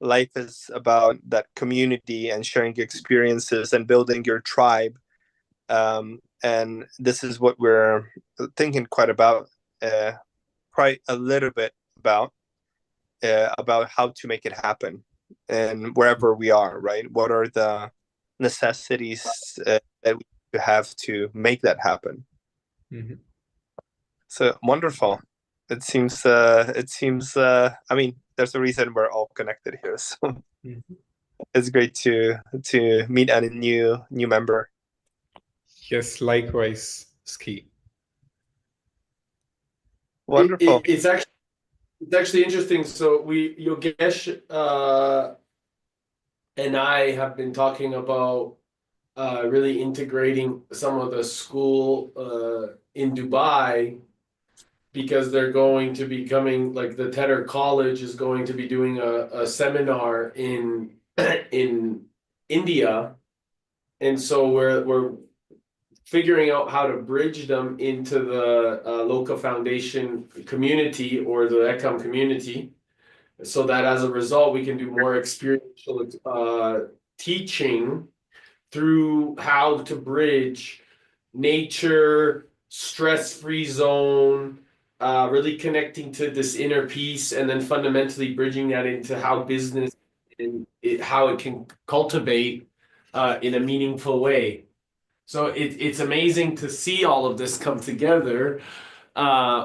life is about that community and sharing experiences and building your tribe. And this is what we're thinking quite a little bit about how to make it happen and wherever we are, right? What are the necessities that we have to make that happen? Mm-hmm. So wonderful. It seems I mean, there's a reason we're all connected here. So Mm-hmm. it's great to meet a new member. Yes, likewise, Ski. Wonderful. It's actually interesting. So Yogesh and I have been talking about really integrating some of the school in Dubai, because they're going to be coming, like the Tedder College is going to be doing a seminar in in India, and so we're figuring out how to bridge them into the Loka Foundation community or the ECOM community, so that as a result we can do more experiential teaching through how to bridge nature, stress-free zone, really connecting to this inner peace, and then fundamentally bridging that into how business and how it can cultivate in a meaningful way. So it's amazing to see all of this come together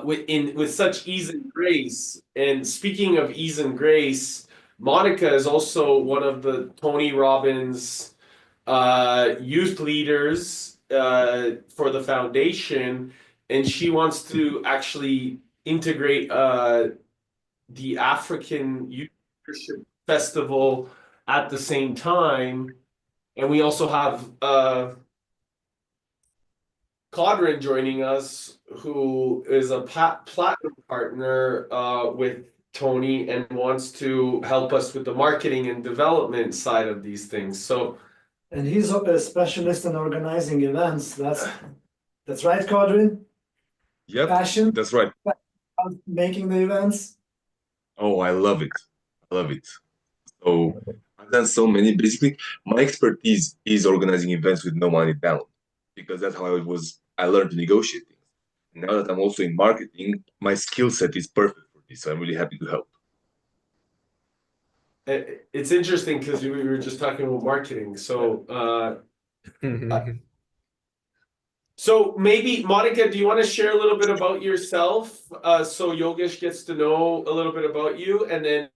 with such ease and grace. And speaking of ease and grace, Monica is also one of the Tony Robbins youth leaders for the foundation, and she wants to actually integrate the African Youth Leadership Festival at the same time. And we also have Codrin joining us, who is a platinum partner with Tony and wants to help us with the marketing and development side of these things. So, and he's a specialist in organizing events. That's right, Codrin? Yep, Passion? that's right. Making the events? Oh, I love it. I love it. So I've done so many. Basically, my expertise is organizing events with no money down, because that's how I learned to negotiate things. Now that I'm also in marketing, my skill set is perfect for this. So I'm really happy to help. it's interesting because we were just talking about marketing. So maybe, Monica, do you want to share a little bit about yourself, so Yogesh gets to know a little bit about you, and then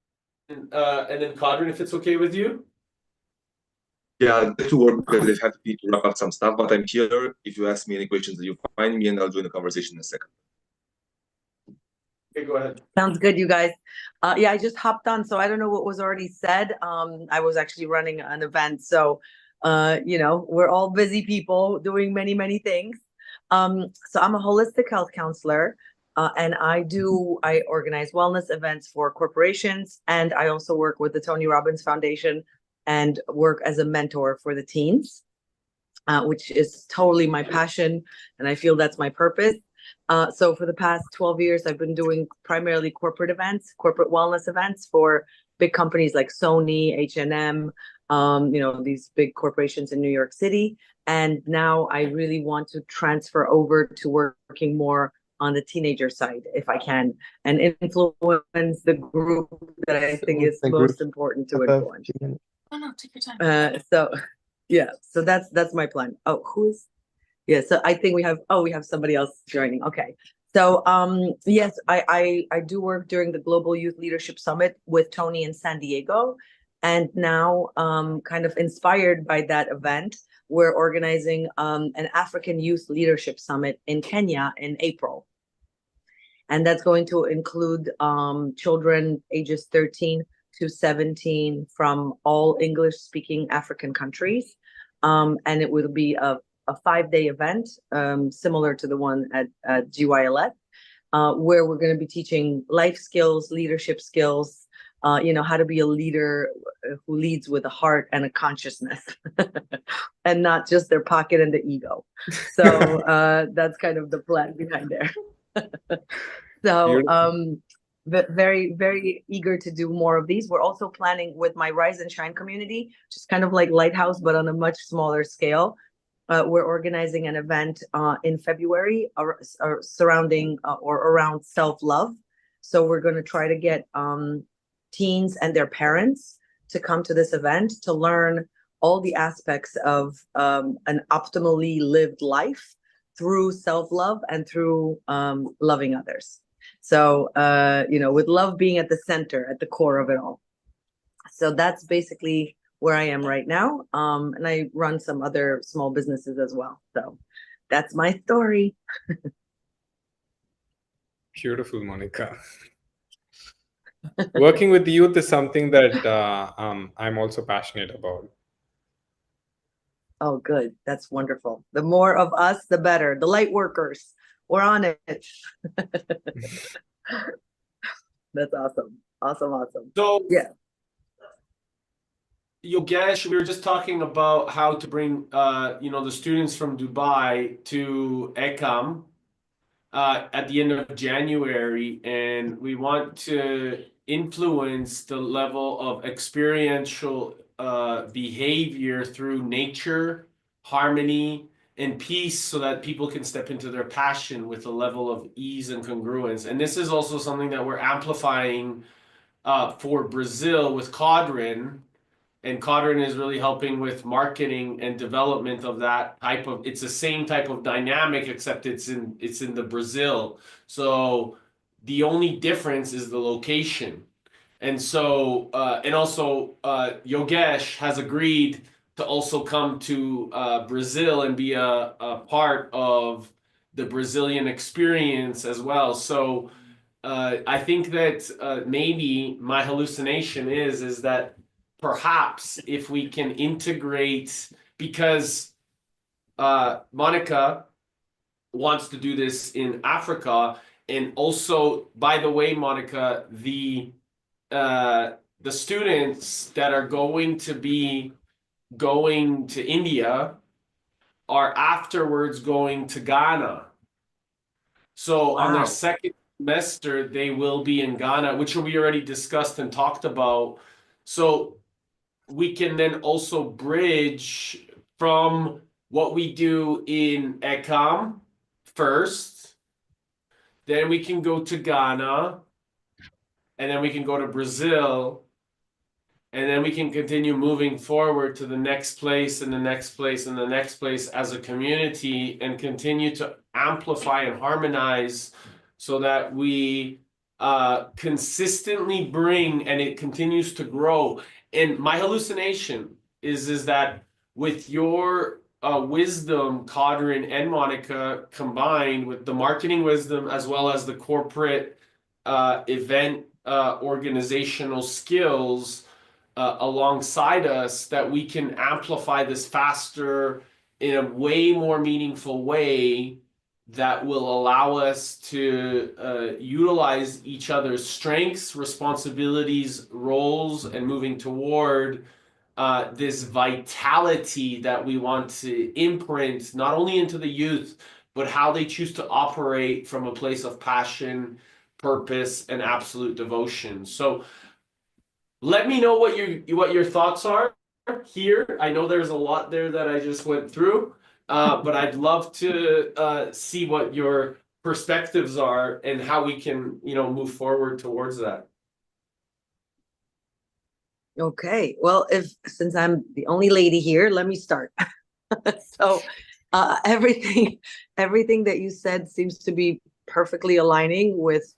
Codrin, if it's okay with you? Yeah, I have to work because I've had to wrap up some stuff, but I'm here if you ask me any questions that you find me, and I'll join the conversation in a second. Okay, go ahead. Sounds good, you guys. Yeah, I just hopped on, so I don't know what was already said. I was actually running an event, so we're all busy people doing many things. So I'm a holistic health counselor, and I organize wellness events for corporations, and I also work with the Tony Robbins Foundation and work as a mentor for the teens, which is totally my passion, and I feel that's my purpose. So for the past 12 years, I've been doing primarily corporate wellness events for big companies like Sony, H&M, these big corporations in New York City. And now I really want to transfer over to working more on the teenager side, if I can, and influence the group that I think is most important to influence. Oh no, take your time. So that's my plan. Oh, who is? Yeah, so I think we have somebody else joining. Okay. So yes, I do work during the Global Youth Leadership Summit with Tony in San Diego. And now kind of inspired by that event, we're organizing an African Youth Leadership Summit in Kenya in April. And that's going to include children ages 13 to 17 from all English-speaking African countries. And it will be a 5-day event, similar to the one at GYLF, where we're going to be teaching life skills, leadership skills, how to be a leader who leads with a heart and a consciousness, and not just their pocket and the ego. So that's kind of the plan behind there. So very, very eager to do more of these. We're also planning with my Rise and Shine community, just kind of like Lighthouse, but on a much smaller scale. We're organizing an event in February surrounding or around self-love. So we're going to try to get teens and their parents to come to this event to learn all the aspects of an optimally lived life through self-love and through loving others. So, with love being at the center, at the core of it all. So that's basically where I am right now. And I run some other small businesses as well. So that's my story. Beautiful, Monica. Working with the youth is something that I'm also passionate about. Oh, good. That's wonderful. The more of us, the better. The light workers, we're on it. That's awesome. Awesome. So yeah. Yogesh, we were just talking about how to bring the students from Dubai to ECAM at the end of January, and we want to influence the level of experiential behavior through nature, harmony, and peace, so that people can step into their passion with a level of ease and congruence. And this is also something that we're amplifying for Brazil with Cadrin. And Cadrin is really helping with marketing and development of that type of. It's the same type of dynamic, except it's in the Brazil. So the only difference is the location. And so Yogesh has agreed to also come to Brazil and be a part of the Brazilian experience as well. So I think that maybe my hallucination is that perhaps if we can integrate, because Monica wants to do this in Africa, and also, by the way, Monica, the students that are going to be going to India are afterwards going to Ghana. So on their second semester, they will be in Ghana, which we already discussed and talked about. So we can then also bridge from what we do in ECAM first, then we can go to Ghana, and then we can go to Brazil, and then we can continue moving forward to the next place and the next place and the next place as a community, and continue to amplify and harmonize so that we consistently bring, and it continues to grow. And my hallucination is that with your wisdom, Cadrin and Monica, combined with the marketing wisdom as well as the corporate event organizational skills alongside us, that we can amplify this faster in a way more meaningful way that will allow us to utilize each other's strengths, responsibilities, roles, and moving toward this vitality that we want to imprint not only into the youth, but how they choose to operate from a place of passion, purpose, and absolute devotion. So let me know what your thoughts are here. I know there's a lot there that I just went through, but I'd love to see what your perspectives are and how we can, move forward towards that. Okay. Well, since I'm the only lady here, let me start. So everything that you said seems to be perfectly aligning with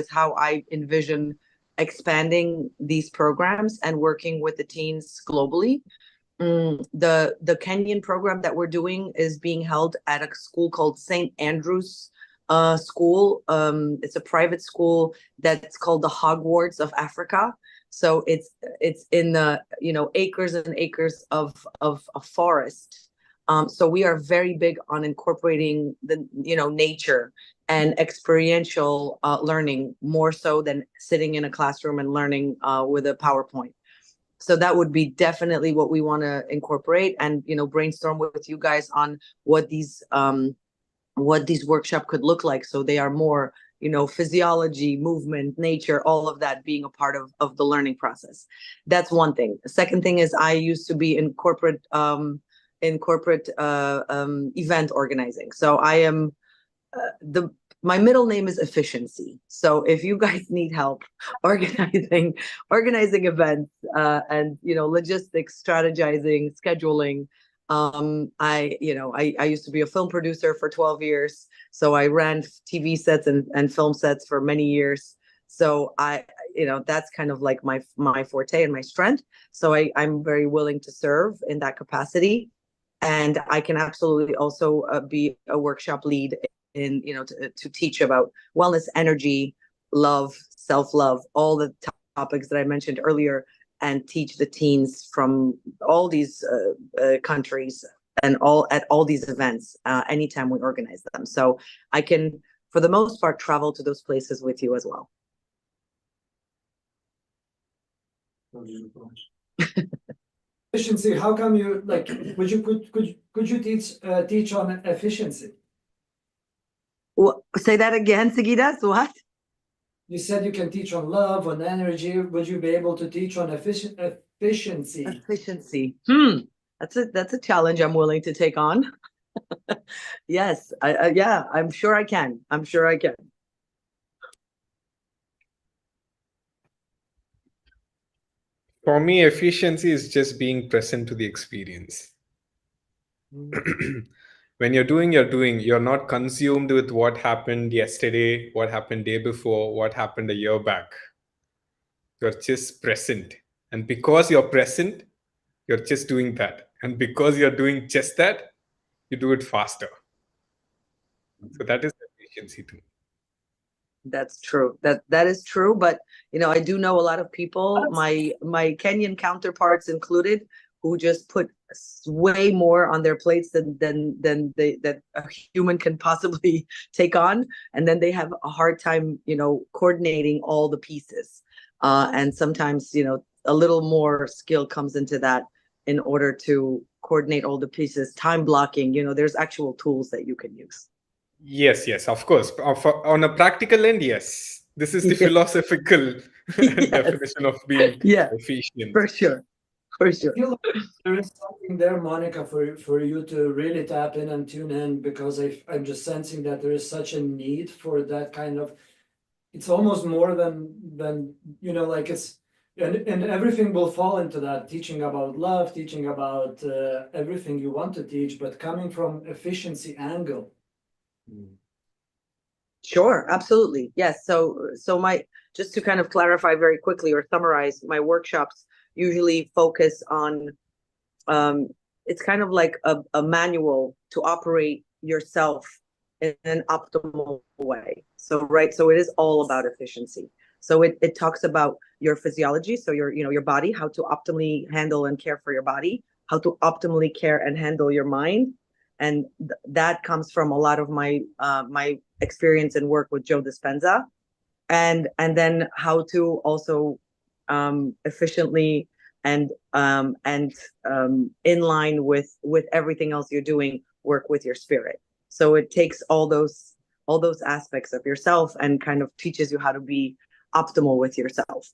how I envision expanding these programs and working with the teens globally. The Kenyan program that we're doing is being held at a school called St. Andrew's School. It's a private school that's called the Hogwarts of Africa. So it's in the acres and acres of a forest. So we are very big on incorporating the nature and experiential learning, more so than sitting in a classroom and learning with a PowerPoint. So that would be definitely what we want to incorporate, and brainstorm with you guys on what these workshops could look like, so they are more physiology, movement, nature, all of that being a part of the learning process. That's one thing. The second thing is I used to be in corporate event organizing. So I am my middle name is Efficiency. So if you guys need help organizing events, and logistics, strategizing, scheduling, I used to be a film producer for 12 years. So I ran TV sets and film sets for many years. So that's kind of like my forte and my strength. So I'm very willing to serve in that capacity. And I can absolutely also be a workshop lead in, to teach about wellness, energy, love, self-love, all the topics that I mentioned earlier, and teach the teens from all these countries and at all these events anytime we organize them. So I can, for the most part, travel to those places with you as well. Efficiency, how come you could you teach on efficiency? Well, say that again, Sigidas. What? You said you can teach on love, on energy. Would you be able to teach on efficiency? Efficiency. That's a challenge I'm willing to take on. Yes, yeah, I'm sure I can. For me, efficiency is just being present to the experience. When you're doing, you're not consumed with what happened yesterday, what happened day before, what happened a year back. You're just present. And because you're present, you're just doing that. And because you're doing just that, you do it faster. So that is efficiency too. That's true. That is true. But I do know a lot of people, my Kenyan counterparts included, who just put way more on their plates than that a human can possibly take on, and then they have a hard time, coordinating all the pieces. And sometimes, a little more skill comes into that in order to coordinate all the pieces. Time blocking, there's actual tools that you can use. Yes, of course. On a practical end, yes. This is the philosophical definition of being efficient. For sure. I feel like there is something there, Monica, for you to really tap in and tune in, because I'm just sensing that there is such a need for that kind of. It's almost more than like it's, and everything will fall into that, teaching about love, teaching about everything you want to teach, but coming from efficiency angle. Sure, absolutely. Yes. So just to kind of clarify very quickly or summarize, my workshops usually focus on, it's kind of like a manual to operate yourself in an optimal way. So it is all about efficiency. So it talks about your physiology, so your body, how to optimally handle and care for your body, how to optimally care and handle your mind. And that comes from a lot of my my experience and work with Joe Dispenza, and then how to also efficiently and in line with everything else you're doing, work with your spirit. So it takes all those aspects of yourself and kind of teaches you how to be optimal with yourself.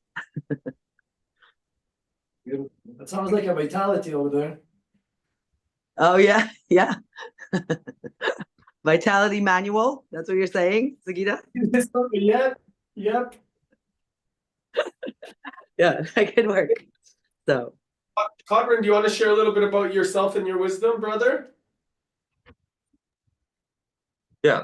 That sounds like a vitality over there. Oh yeah. Vitality manual. That's what you're saying, Sagita? Yep. Yeah, that could work. So, Codrin, do you want to share a little bit about yourself and your wisdom, brother? Yeah.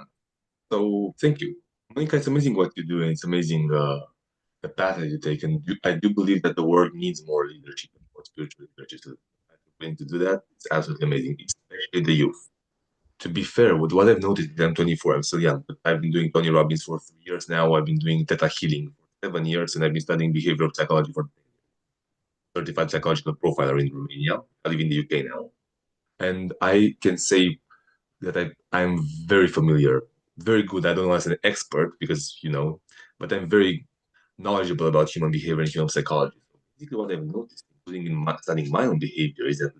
So thank you, Monica. It's amazing what you do, and it's amazing the path that you take. And I do believe that the world needs more leadership and more spiritual leadership. So willing to do that, it's absolutely amazing, especially the youth. To be fair, with what I've noticed, I'm 24, I'm still young, but I've been doing Tony Robbins for 3 years now. I've been doing Theta Healing for 7 years, and I've been studying behavioral psychology for 35 psychological profiler in Romania. I live in the UK now. And I can say that I'm very familiar, very good. I don't know as an expert because, but I'm very knowledgeable about human behavior and human psychology. So basically what I've noticed, including in studying my own behavior, is that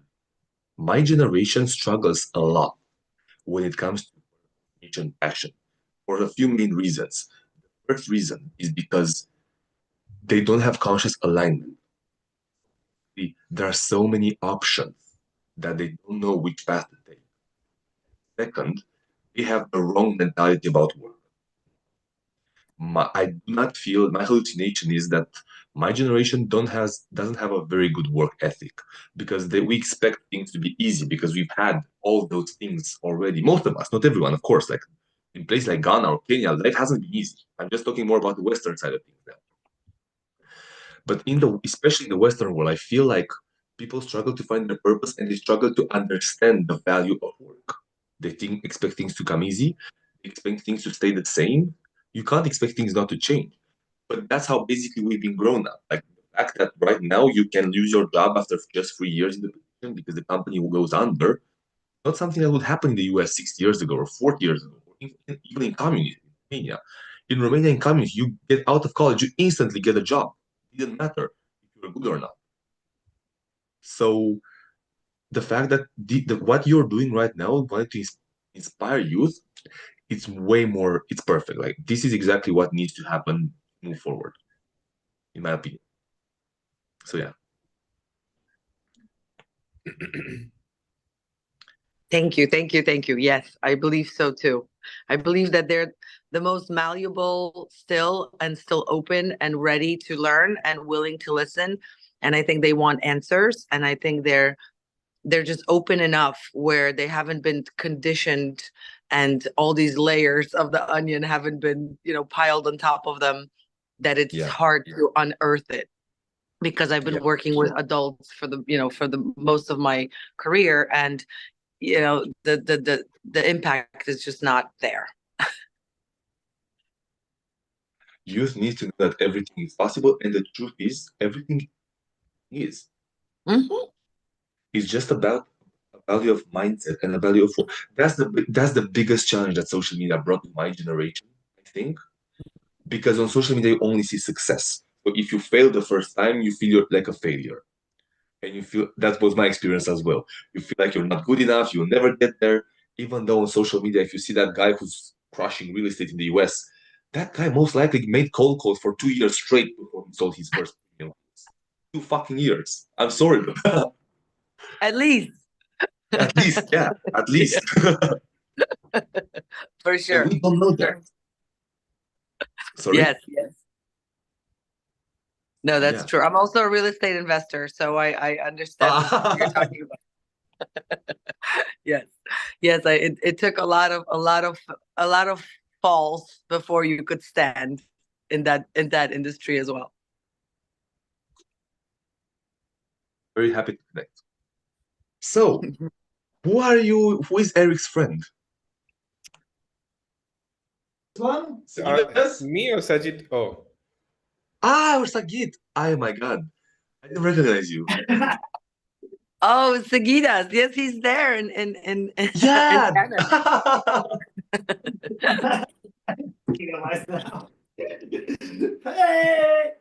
my generation struggles a lot when it comes to passion for a few main reasons. first reason is because they don't have conscious alignment. There are so many options that they don't know which path to take. Second, they have the wrong mentality about work. I do not feel, my hallucination is that my generation doesn't have a very good work ethic, because we expect things to be easy because we've had all those things already. Most of us, not everyone, of course. Like in places like Ghana or Kenya, life hasn't been easy. I'm just talking more about the Western side of things now. But especially in the Western world, I feel like people struggle to find their purpose and they struggle to understand the value of work. They expect things to come easy, they expect things to stay the same. You can't expect things not to change. But that's how basically we've been grown up. Like the fact that right now you can lose your job after just 3 years in the position because the company goes under, not something that would happen in the US 60 years ago or 40 years ago, or even in communism, in Romania. In Romania, in communism, you get out of college, you instantly get a job. It didn't matter if you were good or not. So the fact that what you're doing right now, wanting to inspire youth, it's way more, it's perfect. Like this is exactly what needs to happen, move forward, in my opinion. So yeah. Thank you, thank you, thank you. Yes, I believe so too. I believe that they're the most malleable still, and still open and ready to learn and willing to listen. And I think they want answers. And I think they're just open enough where they haven't been conditioned and all these layers of the onion haven't been, piled on top of them, that it's hard to unearth it. Because I've been working with adults for the most of my career, and the impact is just not there. Youth need to know that everything is possible, and the truth is everything is. Mm-hmm. It's just about a value of mindset and a value of that's the biggest challenge that social media brought to my generation, I think, because on social media you only see success. So if you fail the first time, you feel you're like a failure, and you feel that was my experience as well. You feel like you're not good enough, you'll never get there. Even though on social media, if you see that guy who's crushing real estate in the US, that guy most likely made cold calls for 2 years straight before he sold his first 2 fucking years. I'm sorry, but At least. at least, yeah, at least. For sure. And we don't know that. Sorry? Yes. No, that's true. I'm also a real estate investor, so I understand what you're talking about. Yes. It took a lot of falls before you could stand in that industry as well. Very happy to connect. So, who is Eric's friend? One? Me or Sajid? Oh. Or Sagit. Oh my God. I didn't recognize you. Oh, Sagitas. Yes, he's there in Yeah. in Canada. Hey!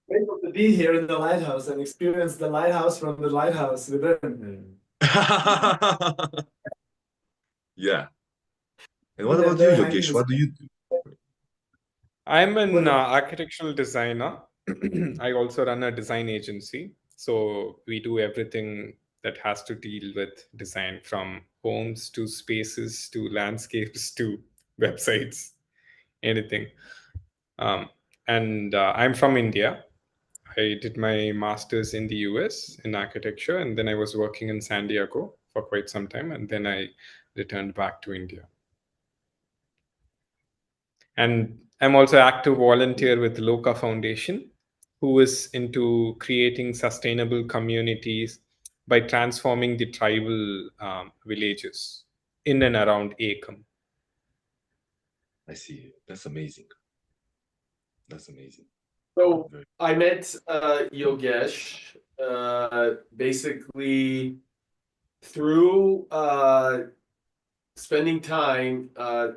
Grateful to be here in the Lighthouse and experience the lighthouse from the lighthouse within. Yeah. And what about you, Yogesh? What do you do? I'm an architectural designer. I also run a design agency. So we do everything that has to deal with design, from homes to spaces to landscapes to websites, anything. And I'm from India. I did my master's in the US in architecture, and then I was working in San Diego for quite some time, and then I returned back to India. And I'm also active volunteer with Loka Foundation, who is into creating sustainable communities by transforming the tribal villages in and around Ekam. I see. That's amazing. That's amazing. So I met Yogesh basically through spending time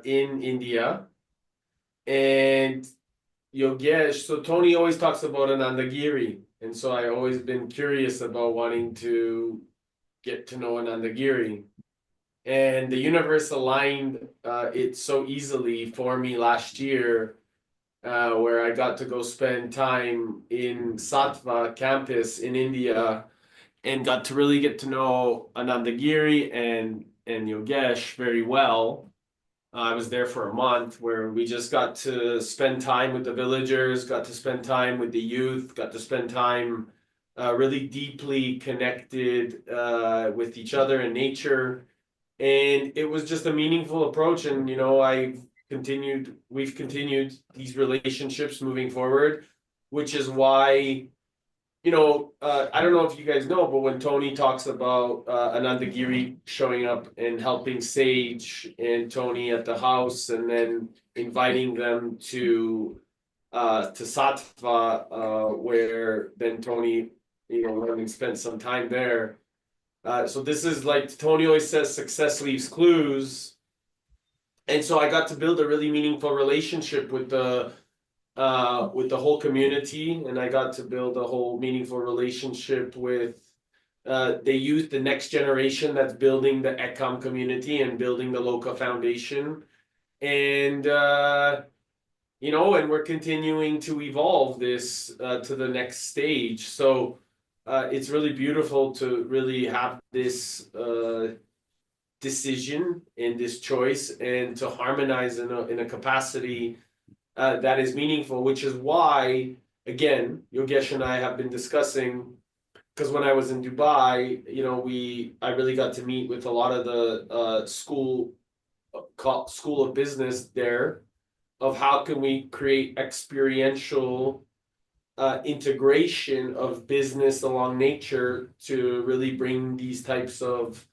in India. And Yogesh, so Tony always talks about Anandagiri, and so I always been curious about wanting to get to know Anandagiri. And the universe aligned it so easily for me last year, where I got to go spend time in Sattva campus in India and got to really get to know Anandagiri and Yogesh very well. I was there for a month where we just got to spend time with the villagers, got to spend time with the youth, got to spend time really deeply connected with each other and nature. And it was just a meaningful approach. And, you know, we've continued these relationships moving forward, which is why, you know, I don't know if you guys know, but when Tony talks about Anandagiri showing up and helping Sage and Tony at the house and then inviting them to Sattva, where then Tony, you know, went and spent some time there. So this is like Tony always says, success leaves clues. And so I got to build a really meaningful relationship with the whole community, and I got to build a whole meaningful relationship with the youth, the next generation that's building the ECOM community and building the Loka Foundation. And you know, and we're continuing to evolve this to the next stage. So it's really beautiful to really have this decision and this choice and to harmonize in a capacity that is meaningful, which is why, again, Yogesh and I have been discussing, because when I was in Dubai, you know, I really got to meet with a lot of the school of business there, of how can we create experiential integration of business along nature to really bring these types of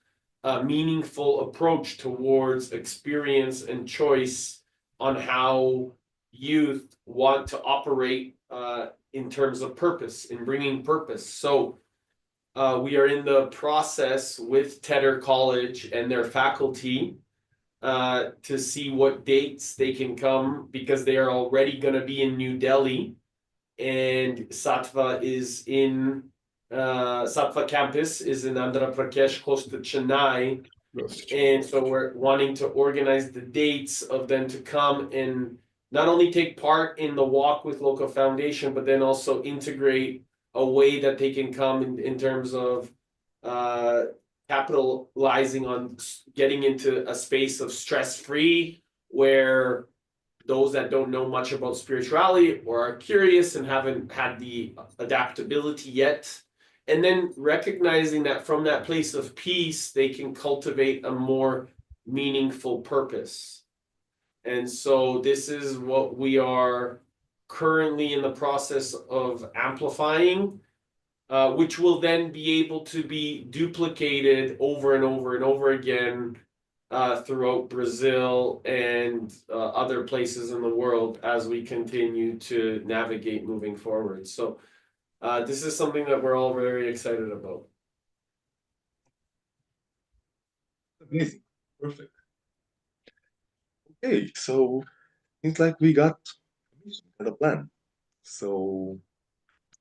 meaningful approach towards experience and choice on how youth want to operate in terms of purpose, in bringing purpose. So we are in the process with Tedder College and their faculty to see what dates they can come, because they are already going to be in New Delhi, and Sattva campus is in Andhra Pradesh, close to Chennai. And so we're wanting to organize the dates of them to come and not only take part in the walk with Loka Foundation, but then also integrate a way that they can come in terms of capitalizing on getting into a space of stress-free, where those that don't know much about spirituality or are curious and haven't had the adaptability yet, and then recognizing that from that place of peace, they can cultivate a more meaningful purpose. And so this is what we are currently in the process of amplifying, which will then be able to be duplicated over and over and over again throughout Brazil and other places in the world as we continue to navigate moving forward. So this is something that we're all very excited about. Amazing. Perfect. Okay, so seems like we got a plan. So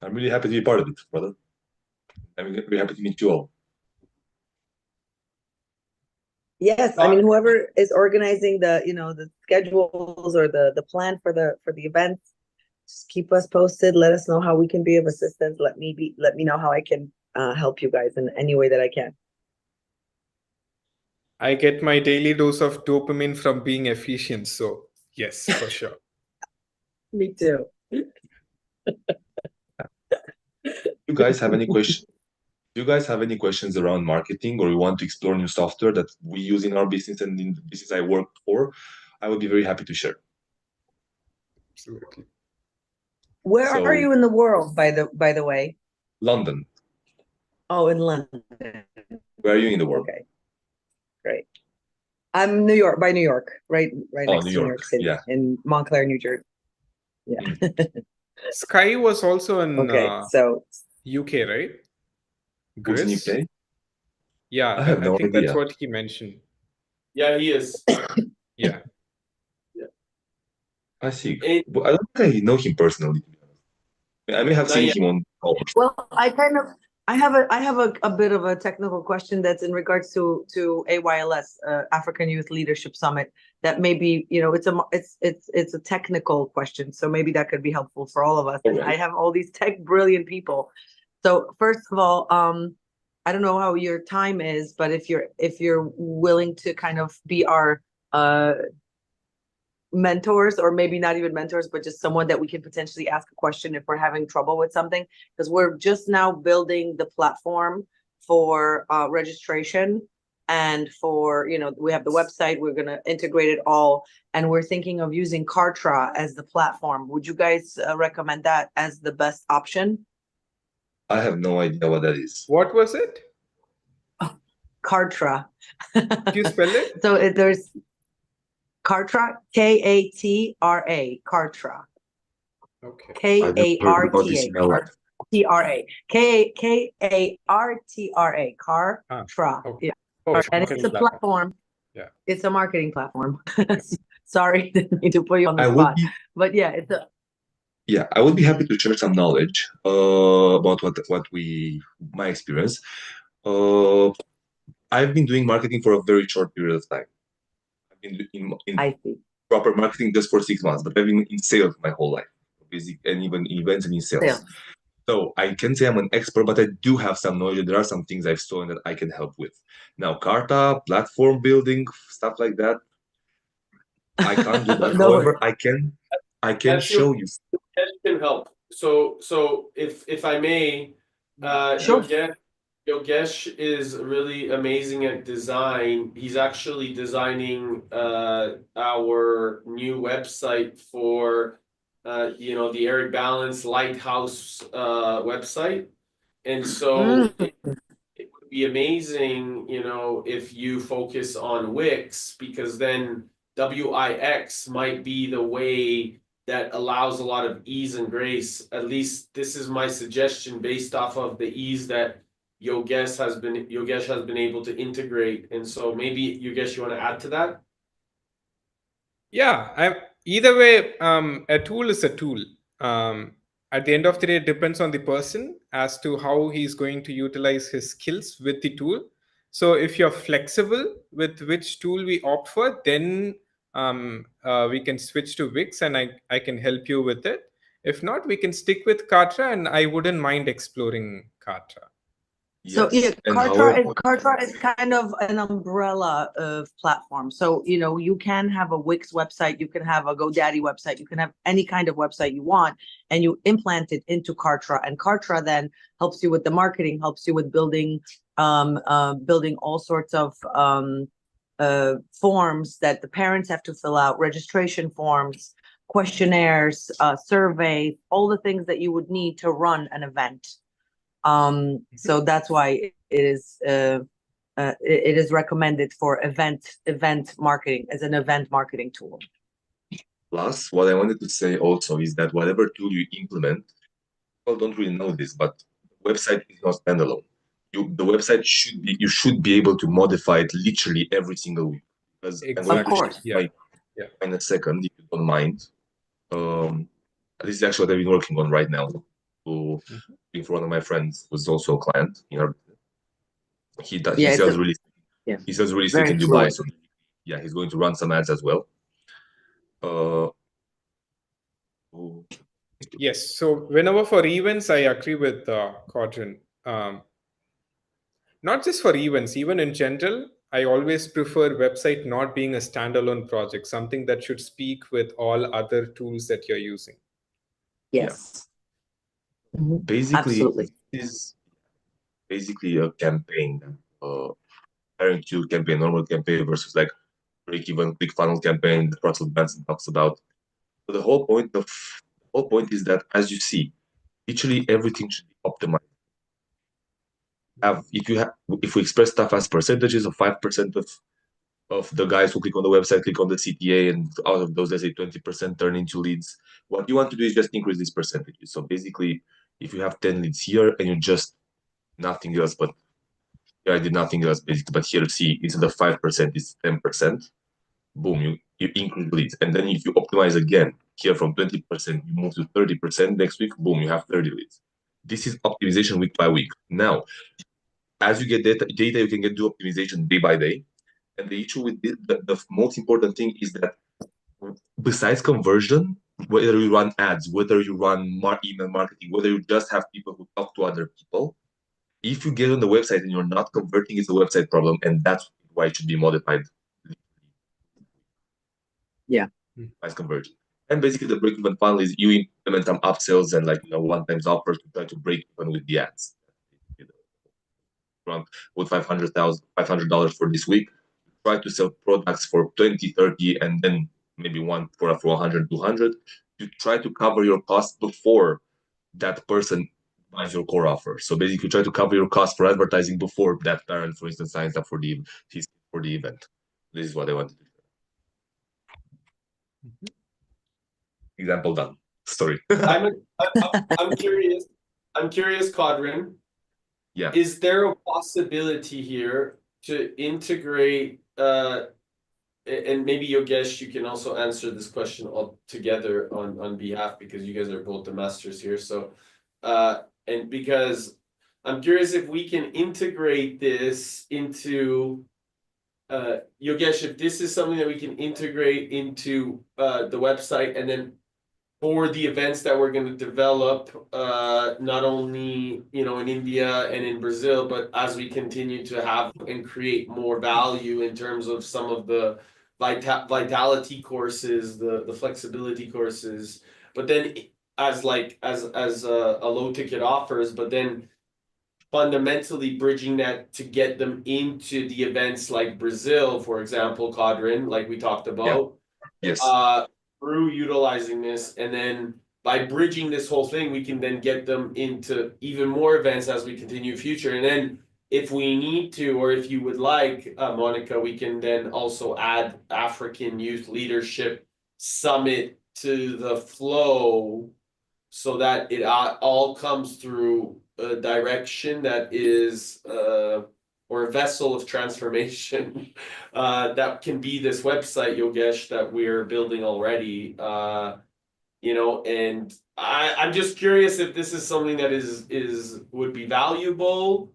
I'm really happy to be part of it, brother. I'm really happy to meet you all. Yes, I mean, whoever is organizing the, you know, the schedules or the plan for the events, just keep us posted. Let us know how we can be of assistance. Let me know how I can help you guys in any way that I can. I get my daily dose of dopamine from being efficient. So yes, for sure. Me too. You guys have any questions? Do you guys have any questions around marketing, or you want to explore new software that we use in our business and in the business I work for? I would be very happy to share. Absolutely. Where are you in the world, by the way? London. Oh, in London. Where are you in the world? Okay, great. I'm New York, by New York, right next to New York City, yeah. in Montclair, New Jersey. Yeah. Sky was also in so UK, right? Who's in UK? Yeah, I have no think idea. that's what he mentioned. Yeah, he is. Yeah. I see. But I don't think I know him personally. I may have seen him on. well, I I have a bit of a technical question that's in regards to AYLS, African Youth Leadership Summit. That maybe, you know, it's a technical question, so maybe that could be helpful for all of us. And I have all these tech brilliant people. So first of all, I don't know how your time is, but if you're willing to kind of be our mentors, or maybe not even mentors, but just someone that we can potentially ask a question if we're having trouble with something, because we're just now building the platform for registration, and for, you know, we have the website, we're going to integrate it all, and we're thinking of using Kartra as the platform. Would you guys recommend that as the best option? I have no idea what that is. What was it? Kartra. Can you spell it? So there's Kartra, K-A-T-R-A, Kartra. Okay. K-A-R-T-A, T-R-A, K-A-R-T-R-A, Kartra. Okay. Yeah. Oh, And it's a platform. Yeah. It's a marketing platform. Sorry, didn't mean to put you on the spot. But yeah, it's a. Yeah, I would be happy to share some knowledge about my experience. I've been doing marketing for a very short period of time. I've been in proper marketing just for 6 months, but I've been in sales my whole life, and even events and in sales. So I can say I'm an expert, but I do have some knowledge. There are some things I've stolen that I can help with. Now, Karta, platform building, stuff like that, I can't do that. However, I can show you. Can help. So if I may, Sure. Yogesh is really amazing at design. He's actually designing our new website for you know, the Eric Balance Lighthouse website. And so it would be amazing, you know, if you focus on Wix, because then Wix might be the way that allows a lot of ease and grace. At least this is my suggestion based off of the ease that Yogesh has been able to integrate. And so maybe Yogesh, you want to add to that? Yeah, either way, a tool is a tool. At the end of the day, it depends on the person as to how he's going to utilize his skills with the tool. So if you're flexible with which tool we opt for, then we can switch to Wix, and I can help you with it. If not, we can stick with Kartra, and I wouldn't mind exploring Kartra. So yeah, Kartra is kind of an umbrella of platform. So, you know, you can have a Wix website, you can have a GoDaddy website, you can have any kind of website you want, and you implant it into Kartra. And Kartra then helps you with the marketing, helps you with building all sorts of forms that the parents have to fill out, registration forms, questionnaires, surveys, all the things that you would need to run an event. So that's why it is recommended for event marketing, as an event marketing tool. Plus, what I wanted to say also is that whatever tool you implement, people don't really know this, but the website is not standalone. The website you should be able to modify it literally every single week. Because of course, in a second, if you don't mind. This is actually what I've been working on right now. For one of my friends who's also a client, you know, he sells really sick in Dubai. So yeah, he's going to run some ads as well. Yes, so whenever for events, I agree with Quadrant. Not just for events, even in general, I always prefer website not being a standalone project, something that should speak with all other tools that you're using. Yes. Yeah. Basically, this is basically a campaign, comparing to campaign, normal campaign versus like break-even click funnel campaign that Russell Benson talks about. So the whole point is that, as you see, literally everything should be optimized. If we express stuff as percentages of 5% of the guys who click on the website click on the CTA, and out of those, let's say 20% turn into leads. What you want to do is just increase these percentages. So basically, if you have 10 leads here and you just nothing else, but I did nothing else basically, but here see instead of 5% it's 10%. Boom, you increase leads, and then if you optimize again here from 20%, you move to 30% next week. Boom, you have 30 leads. This is optimization week by week. Now, as you get data, you can do optimization day by day. And the issue with the most important thing is that besides conversion, whether you run ads, whether you run email marketing, whether you just have people who talk to other people, if you get on the website and you're not converting, it's a website problem, and that's why it should be modified. Yeah. As conversion. And basically the break-even funnel is you implement some upsells and one-time offers to try to break even with the ads. With $500 for this week, try to sell products for 20, 30, and then maybe one for 100, 200 to try to cover your costs before that person buys your core offer. So basically try to cover your costs for advertising before that parent, for instance, signs up for the event. This is what I wanted to do. Example done. Sorry. I'm curious, Kadrin. Yeah. Is there a possibility here to integrate, and maybe Yogesh, you can also answer this question all together on behalf, because you guys are both the masters here. So, and because I'm curious if we can integrate this into, Yogesh, if this is something that we can integrate into the website, and then for the events that we're going to develop, not only in India and in Brazil, but as we continue to have and create more value in terms of some of the vitality courses, the flexibility courses, but then as a low ticket offers, but then fundamentally bridging that to get them into the events like Brazil, for example, Kadrin, like we talked about. Yeah. Yes. Through utilizing this, and then by bridging this whole thing, we can then get them into even more events as we continue future. And then if we need to, or if you would like, Monica, we can then also add African Youth Leadership Summit to the flow so that it all comes through a direction that is or a vessel of transformation that can be this website, Yogesh, that we're building already. And I'm just curious if this is something that would be valuable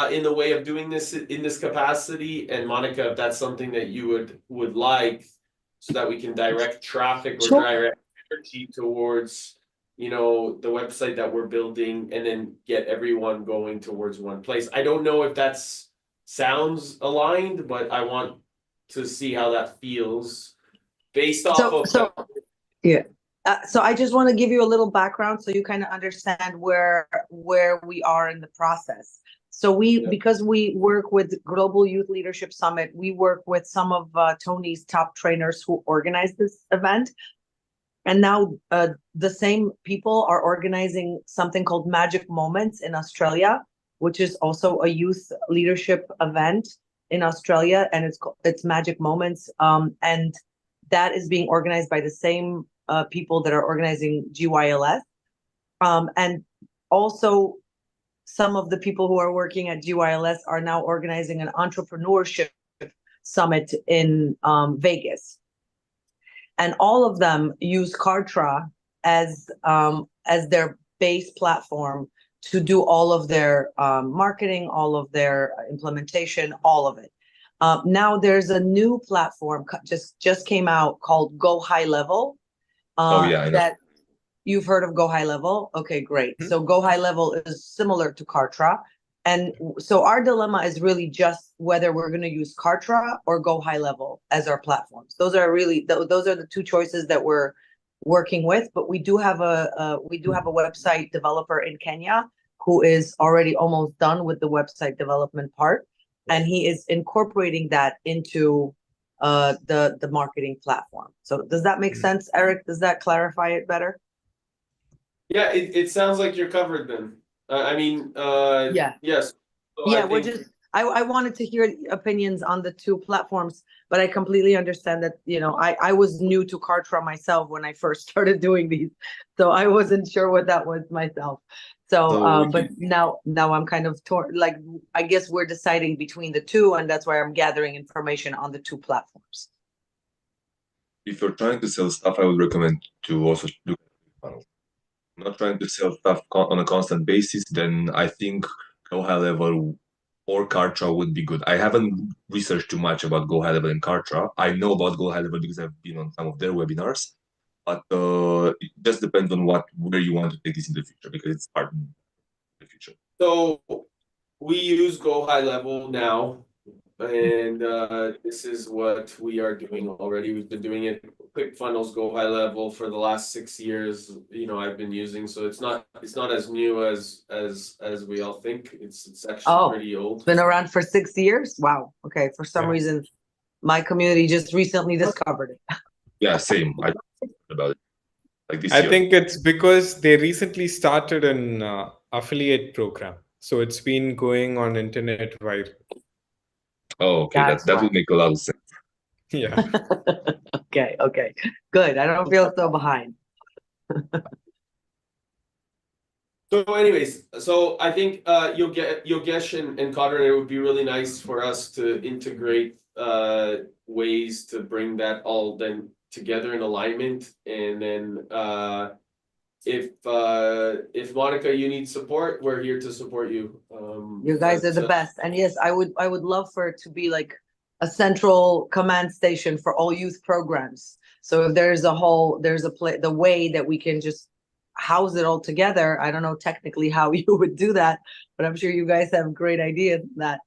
in the way of doing this in this capacity. And Monica, if that's something that you would like, so that we can direct traffic or direct energy towards the website that we're building, and then get everyone going towards one place. I don't know if that's sounds aligned, but I want to see how that feels based off of. Yeah. So I just want to give you a little background so you kind of understand where we are in the process. So because we work with Global Youth Leadership Summit, we work with some of Tony's top trainers who organize this event. And now the same people are organizing something called Magic Moments in Australia, which is also a youth leadership event in Australia, and it's Magic Moments, and that is being organized by the same people that are organizing GYLS, and also some of the people who are working at GYLS are now organizing an entrepreneurship summit in Vegas. And all of them use Kartra as their base platform to do all of their marketing, all of their implementation, all of it. Now there's a new platform just came out called Go High Level. I know. That you've heard of Go High Level? Okay, great. So Go High Level is similar to Kartra. And so our dilemma is really just whether we're going to use Kartra or Go High Level as our platforms. Those are the two choices that we're working with. But we do have a website developer in Kenya who is already almost done with the website development part, and he is incorporating that into the marketing platform. So does that make sense, Eric? Does that clarify it better? Yeah, it sounds like you're covered then. Yeah. Yes. So yeah, I wanted to hear opinions on the two platforms, but I completely understand that, I was new to Kartra myself when I first started doing these, so I wasn't sure what that was myself. So, but now I'm kind of torn, like, I guess we're deciding between the two, and that's why I'm gathering information on the two platforms. If you're trying to sell stuff, I would recommend to also do funnels. not trying to sell stuff on a constant basis, then I think Go High Level or Kartra would be good. I haven't researched too much about Go High Level and Kartra. I know about Go High Level because I've been on some of their webinars, but it just depends on where you want to take this in the future, because it's hard in the future. So we use Go High Level now, and this is what we are doing already. We've been doing it. ClickFunnels Go High Level for the last 6 years. I've been using, so it's not as new as we all think. It's actually pretty old. It's been around for 6 years. Wow. Okay. For some reason, my community just recently discovered it. Yeah, same. I thought about it like this I year. think it's because they recently started an affiliate program, so it's been going on internet viral. Oh, okay. That would make a lot of sense. Yeah. Okay. Good. I don't feel so behind. So anyways, so I think Yogesh and Cotter, it would be really nice for us to integrate ways to bring that all then together in alignment. And then if Monica, you need support, we're here to support you. You guys are the best. And yes, I would love for it to be like a central command station for all youth programs. So if there's the way that we can just house it all together. I don't know technically how you would do that, but I'm sure you guys have great ideas that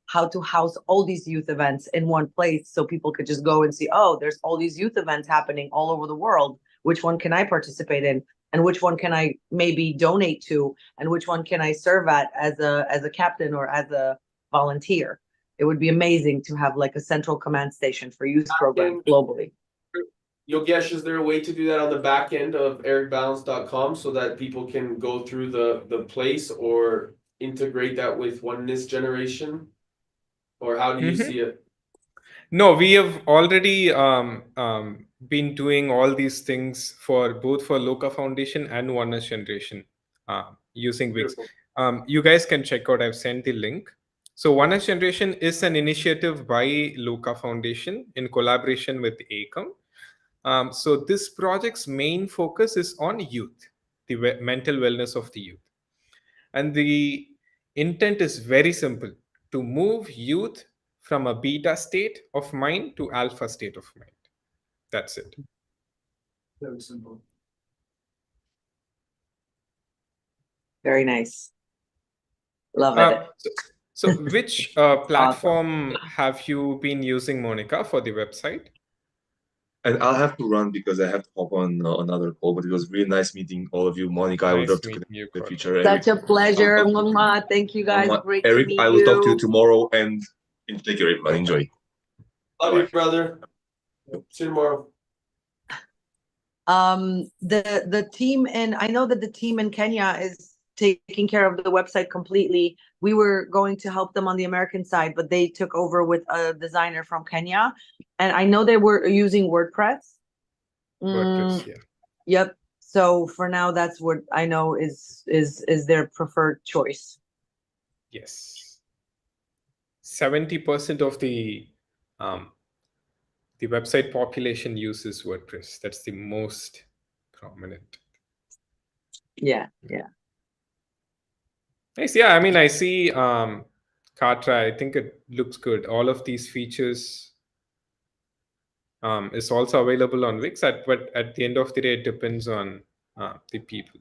how to house all these youth events in one place, so people could just go and see, oh, there's all these youth events happening all over the world. Which one can I participate in? And which one can I maybe donate to? And which one can I serve at as a captain or as a volunteer? It would be amazing to have like a central command station for youth programs globally. Yogesh, is there a way to do that on the back end of ericbalance.com so that people can go through the place or integrate that with Oneness Generation? Or how do you see it? No, we have already been doing all these things for both Loka Foundation and Oneness Generation using Wix. You guys can check out, I've sent the link. So Oneness Generation is an initiative by Loka Foundation in collaboration with ACOM. So this project's main focus is on youth, the mental wellness of the youth. And the intent is very simple: to move youth from a beta state of mind to alpha state of mind. That's it. Very simple. Very nice. Love it. So which platform have you been using, Monica, for the website? And I'll have to run because I have to hop on another call, but it was really nice meeting all of you. Monica, I would love to connect in the future. Such a pleasure, Mama. Thank you guys. Great to meet you. I will talk to you tomorrow, and take care, everyone. Enjoy. Love you, brother. See you tomorrow. The team I know that the team in Kenya is taking care of the website completely. We were going to help them on the American side, but they took over with a designer from Kenya, and I know they were using WordPress. WordPress, yeah. Yep. So for now, that's what I know is their preferred choice. Yes. 70% of the website population uses WordPress. That's the most prominent. Yeah. Nice. Yeah, I mean, I see Kartra. I think it looks good. All of these features is also available on Wix, but at the end of the day, it depends on the people.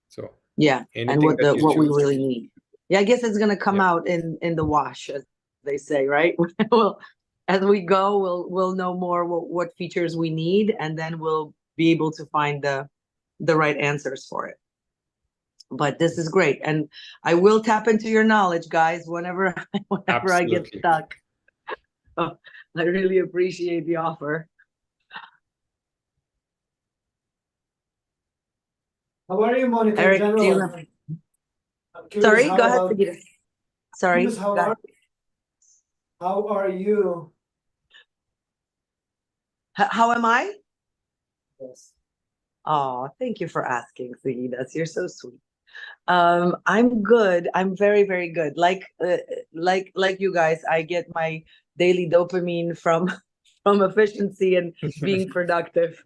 So yeah, and what we really need. Yeah, I guess it's gonna come out in the wash, as they say, right? Well, as we go, we'll know more what features we need, and then we'll be able to find the right answers for it. But this is great, and I will tap into your knowledge, guys, whenever I get stuck. So I really appreciate the offer. How are you, Monica? Eric, sorry, go ahead, Sagita. Sorry. How are you? How am I? Yes. Oh, thank you for asking, Sagitas. You're so sweet. I'm good. I'm very, very good. Like you guys, I get my daily dopamine from efficiency and being productive.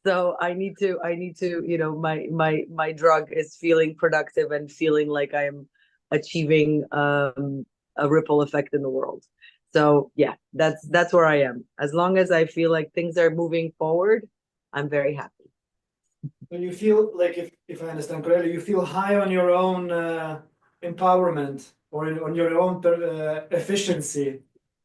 So I need to, you know, my drug is feeling productive and feeling like I'm achieving a ripple effect in the world. So yeah, that's where I am. As long as I feel like things are moving forward, I'm very happy. So you feel like, if I understand correctly, you feel high on your own empowerment, or on your own efficiency.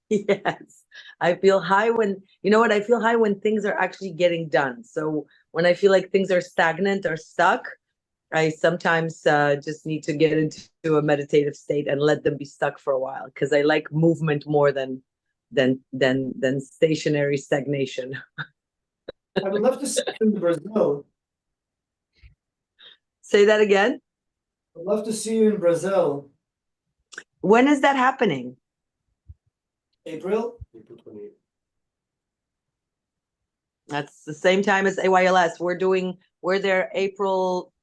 Yes. I feel high when, you know what, I feel high when things are actually getting done. So when I feel like things are stagnant or stuck, I sometimes just need to get into a meditative state and let them be stuck for a while, because I like movement more than stationary stagnation. I would love to see you in Brazil. Say that again. I'd love to see you in Brazil. When is that happening? April? April 28th. That's the same time as AYLS. We're there April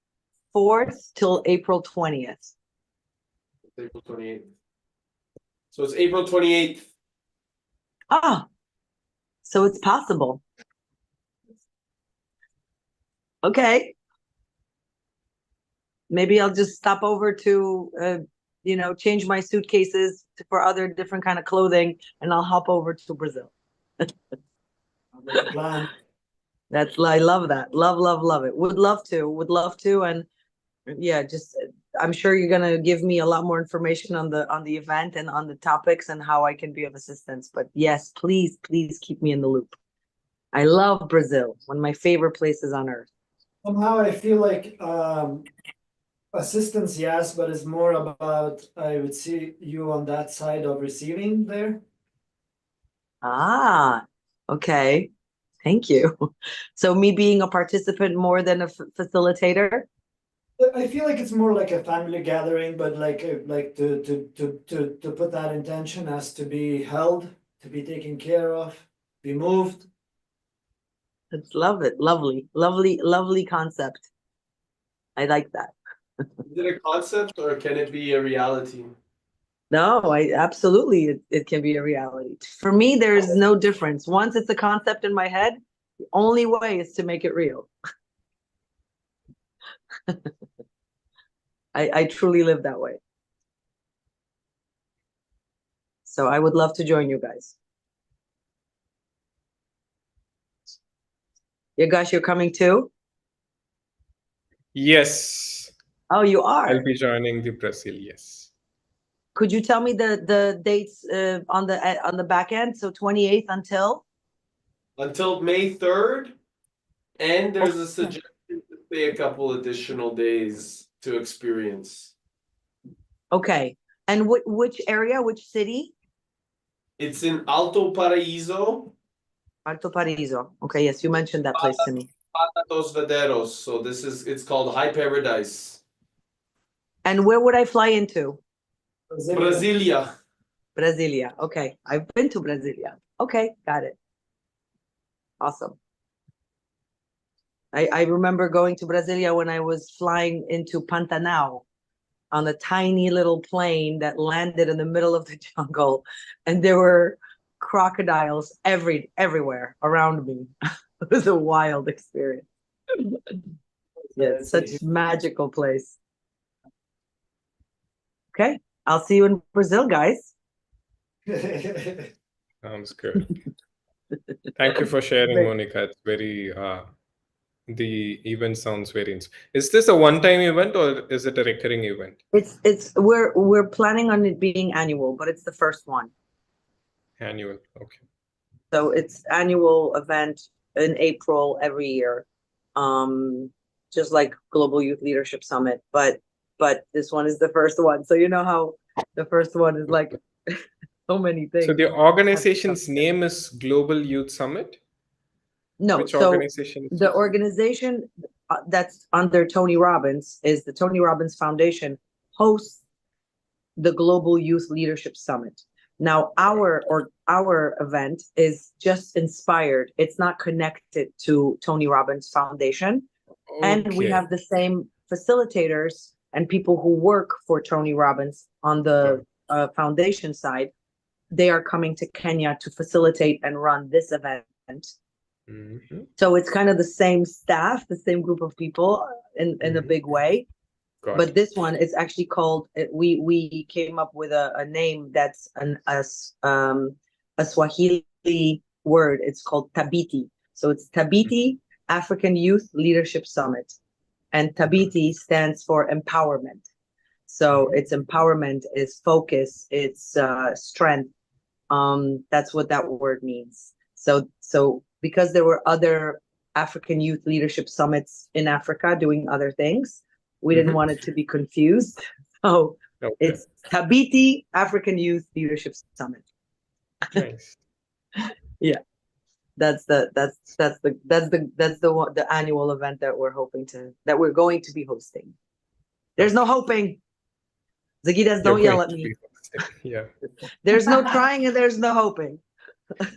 4th till April 20th. It's April 28th. So it's April 28th. Ah, so it's possible. Okay. Maybe I'll just stop over to, you know, change my suitcases for other different kind of clothing, and I'll hop over to Brazil. Plan. I love that. Love it. Would love to. And yeah, just, I'm sure you're gonna give me a lot more information on the event and on the topics and how I can be of assistance. But yes, please keep me in the loop. I love Brazil, one of my favorite places on earth. Somehow I feel like assistance, yes, but it's more about, I would see you on that side of receiving there. Ah, okay. Thank you. So me being a participant more than a facilitator? I feel like it's more like a family gathering, but like to put that intention as to be held, to be taken care of, be moved. Let's love it. Lovely concept. I like that. Is it a concept or can it be a reality? No, I absolutely, it can be a reality. For me, there is no difference. Once it's a concept in my head, the only way is to make it real. I truly live that way. So I would love to join you guys. Yagash, you're coming too? Yes, Oh, you are. I'll be joining the Brazil. Yes. Could you tell me the dates on the back end? So 28th Until May 3rd, and there's a suggestion to stay a couple additional days to experience. Okay. And which area, which city? It's in Alto Paraíso, Alto Paraiso. Okay, yes, you mentioned that place to me. Dos Vederos. So it's called High Paradise. And where would I fly into? Brasilia. Brasilia. Okay, I've been to Brasilia. Okay, got it. Awesome. I remember going to Brasilia when I was flying into Pantanal on a tiny little plane that landed in the middle of the jungle, and there were crocodiles everywhere around me. It was a wild experience. Yeah, it's such a magical place. Okay, I'll see you in Brazil, guys. Sounds good. Thank you for sharing, Monica. It's very the event sounds very Is this a one-time event or is it a recurring event? We're planning on it being annual, but it's the first one. Annual, okay. So it's annual event in April every year. Just like Global Youth Leadership Summit, but this one is the first one. So you know how the first one is like so many things. So the organization's name is Global Youth Summit? No, Which so organization? the organization that's under Tony Robbins is the Tony Robbins Foundation hosts the Global Youth Leadership Summit. Now our event is just inspired. It's not connected to Tony Robbins Foundation. Okay. And we have the same facilitators and people who work for Tony Robbins on the foundation side. They are coming to Kenya to facilitate and run this event. Mhm. So it's kind of the same staff, the same group of people in a Mhm. big way. Got But it. this one is actually called, we came up with a name that's a Swahili word. It's called Tabiti. So it's Tabiti African Youth Leadership Summit. And Tabiti stands for empowerment. So its empowerment is focus, it's strength. That's what that word means. So because there were other African Youth Leadership Summits in Africa doing other things, we didn't want it to be confused. So Okay. it's Tabiti African Youth Leadership Summit. Nice. Yeah. That's the annual event that we're going to be hosting. There's no hoping. Zagidas, don't yell at me. Yeah. There's no trying and there's no hoping.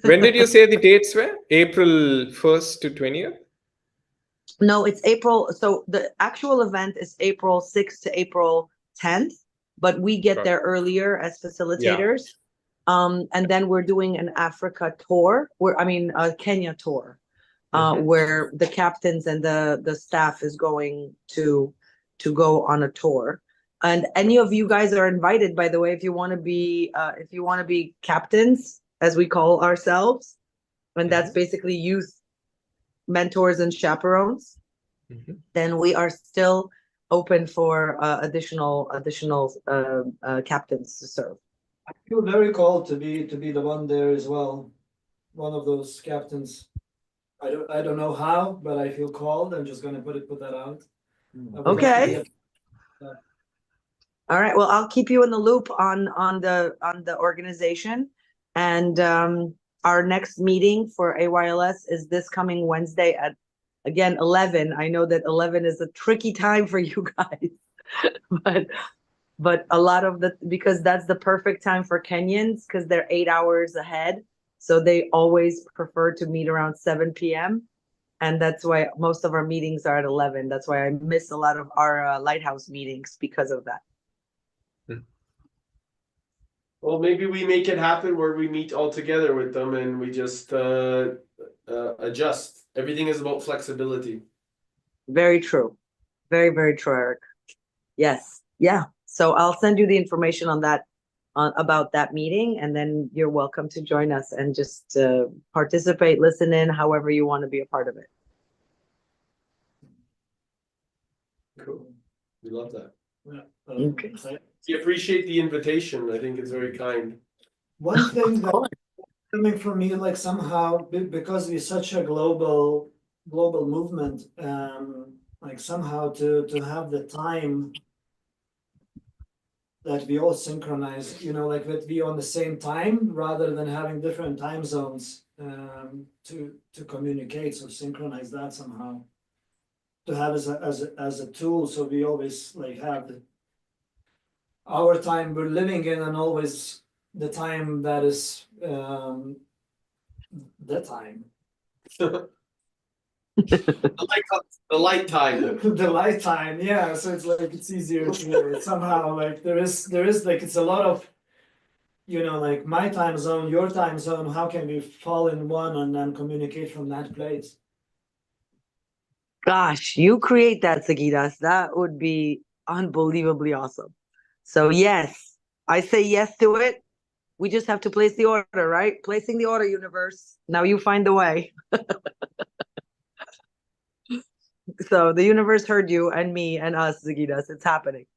When did you say the dates were? April 1st to 20th? No, it's April. So the actual event is April 6th to April 10th, but we get there earlier as facilitators. And then we're doing an Africa tour, a Kenya tour, where the captains and the staff is going to go on a tour. And any of you guys are invited, by the way, if you want to be captains, as we call ourselves, and that's basically youth mentors and chaperones, then we are still open for additional captains to serve. I feel very called to be the one there as well, one of those captains. I don't know how, but I feel called. I'm just gonna put that out. Okay. All right. Well, I'll keep you in the loop on the organization, and our next meeting for AYLS is this coming Wednesday at, again, 11. I know that 11 is a tricky time for you guys, but a lot of because that's the perfect time for Kenyans because they're 8 hours ahead. So they always prefer to meet around 7 p.m. And that's why most of our meetings are at 11. That's why I miss a lot of our Lighthouse meetings because of that. Well, maybe we make it happen where we meet all together with them and we just adjust. Everything is about flexibility. Very true. Very, very true, Eric. Yes. Yeah. So I'll send you the information on that, about that meeting, and then you're welcome to join us and just participate, listen in, however you want to be a part of it. Cool. We love that. Okay. We appreciate the invitation. I think it's very kind. One thing that coming from me, like somehow because we're such a global movement, like somehow to have the time that we all synchronize, like that we on the same time rather than having different time zones, to communicate, so synchronize that somehow. To have as a tool, so we always like have our time we're living in, and always the time that is the time. The light time. The light time, yeah. So it's like it's easier to somehow like there is like it's a lot of like my time zone, your time zone. How can we fall in one and then communicate from that place? Gosh, you create that, Sagidas. That would be unbelievably awesome. So yes, I say yes to it. We just have to place the order, right? Placing the order, universe. Now you find the way. So the universe heard you and me and us, Zagidas. It's happening.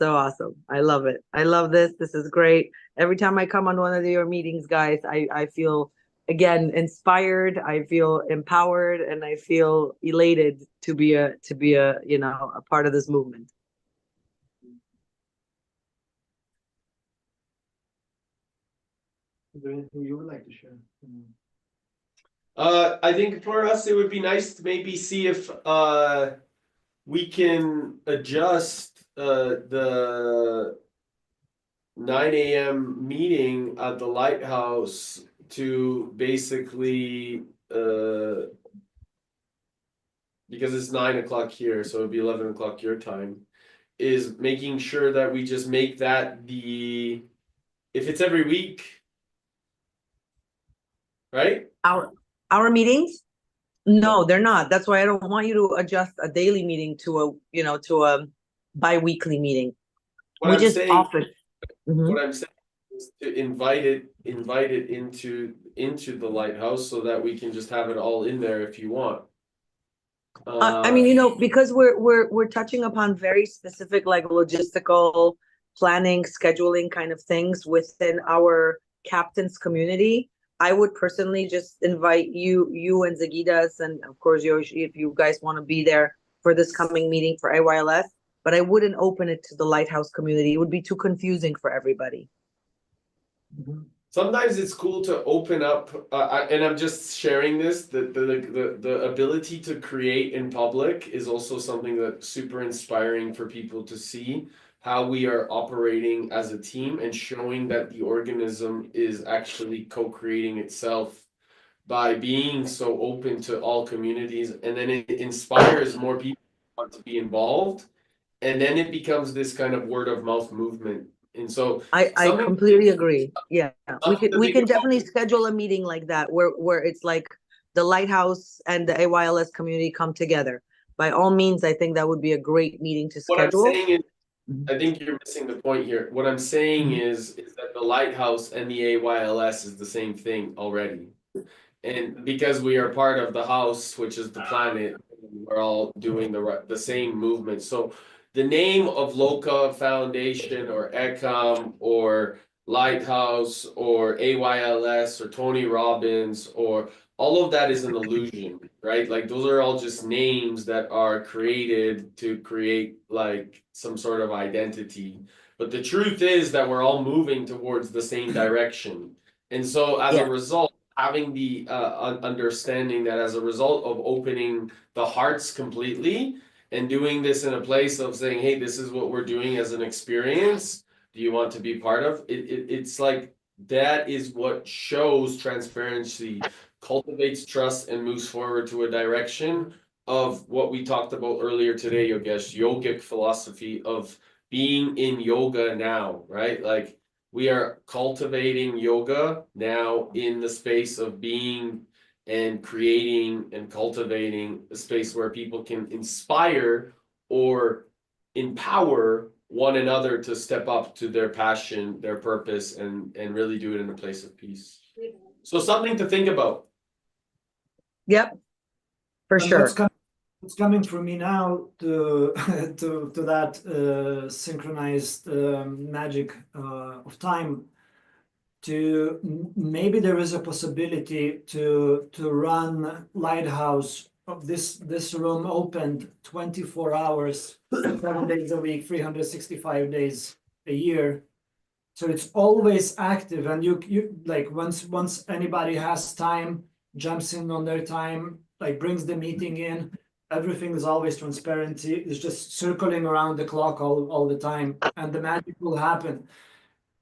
So awesome. I love it. I love this. This is great. Every time I come on one of your meetings, guys, I feel, again, inspired. I feel empowered, and I feel elated to be a a part of this movement. Is there anything you would like to share? I think for us it would be nice to maybe see if we can adjust the 9 a.m. meeting at the Lighthouse to basically because it's 9 o'clock here, so it'd be 11 o'clock your time, is making sure that we just make that if it's every week, right? Our meetings? No, they're not. That's why I don't want you to adjust a daily meeting to a bi-weekly meeting. What We I'm just saying, offer. Mhm. what I'm saying is to invite it into the Lighthouse so that we can just have it all in there if you want. I mean, because we're touching upon very specific, like, logistical planning, scheduling kind of things within our captain's community. I would personally just invite you and Zagidas, and of course Yoshi, if you guys want to be there for this coming meeting for AYLS. But I wouldn't open it to the Lighthouse community. It would be too confusing for everybody. Sometimes it's cool to open up, and I'm just sharing this. The ability to create in public is also something that's super inspiring for people to see how we are operating as a team and showing that the organism is actually co-creating itself by being so open to all communities, and then it inspires more people to want to be involved, and then it becomes this kind of word of mouth movement. And so I something completely agree. Yeah, we something to can think about. definitely schedule a meeting like that where it's like the Lighthouse and the AYLS community come together. By all means, I think that would be a great meeting to What I'm schedule. saying is, I think you're missing the point here. What I'm saying is that the Lighthouse and the AYLS is the same thing already. And because we are part of the house, which is the planet, we're all doing the same movement. So the name of Loka Foundation or ECOM or Lighthouse or AYLS or Tony Robbins or all of that is an illusion, right? Like those are all just names that are created to create like some sort of identity. But the truth is that we're all moving towards the same direction. And so as a result, having the understanding that as a result of opening the hearts completely and doing this in a place of saying, hey, this is what we're doing as an experience, do you want to be part of it? It's like that is what shows transparency, cultivates trust, and moves forward to a direction of what we talked about earlier today, Yogesh, yogic philosophy of being in yoga now, right? Like we are cultivating yoga now in the space of being and creating and cultivating a space where people can inspire or empower one another to step up to their passion, their purpose, and really do it in a place of peace. So something to think about. Yep, for And sure. what's coming for me now to to that synchronized magic of time, maybe there is a possibility to run Lighthouse of this room opened 24 hours, 7 days a week, 365 days a year. So it's always active, and you like once anybody has time, jumps in on their time, like brings the meeting in. Everything is always transparency. It's just circling around the clock all the time, and the magic will happen.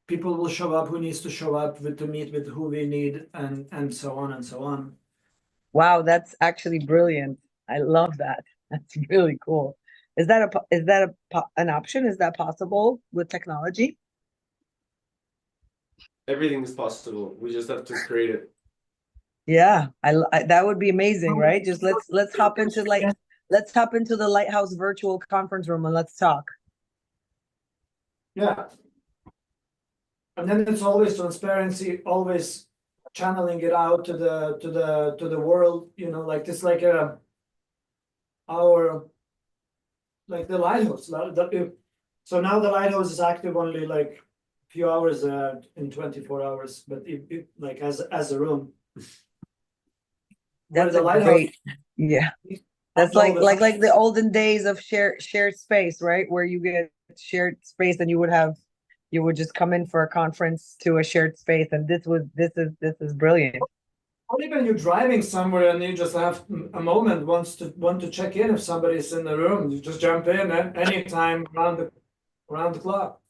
People will show up who needs to show up to meet with who we need, and so on and so on. Wow, that's actually brilliant. I love that. That's really cool. Is that an option? Is that possible with technology? Everything is possible. We just have to create it. Yeah, I that would be amazing, right? Just let's hop into the Lighthouse virtual conference room and let's talk. Yeah. And then it's always transparency, always channeling it out to the world, like this, like the Lighthouse. So now the Lighthouse is active only like a few hours in 24 hours, but it like as a room. That's a great, yeah. That's like the olden days of shared space, right? Where you get shared space and you would just come in for a conference to a shared space, and this is brilliant. Or even you're driving somewhere and you just have a moment want to check in if somebody's in the room, you just jump in at any time around the clock.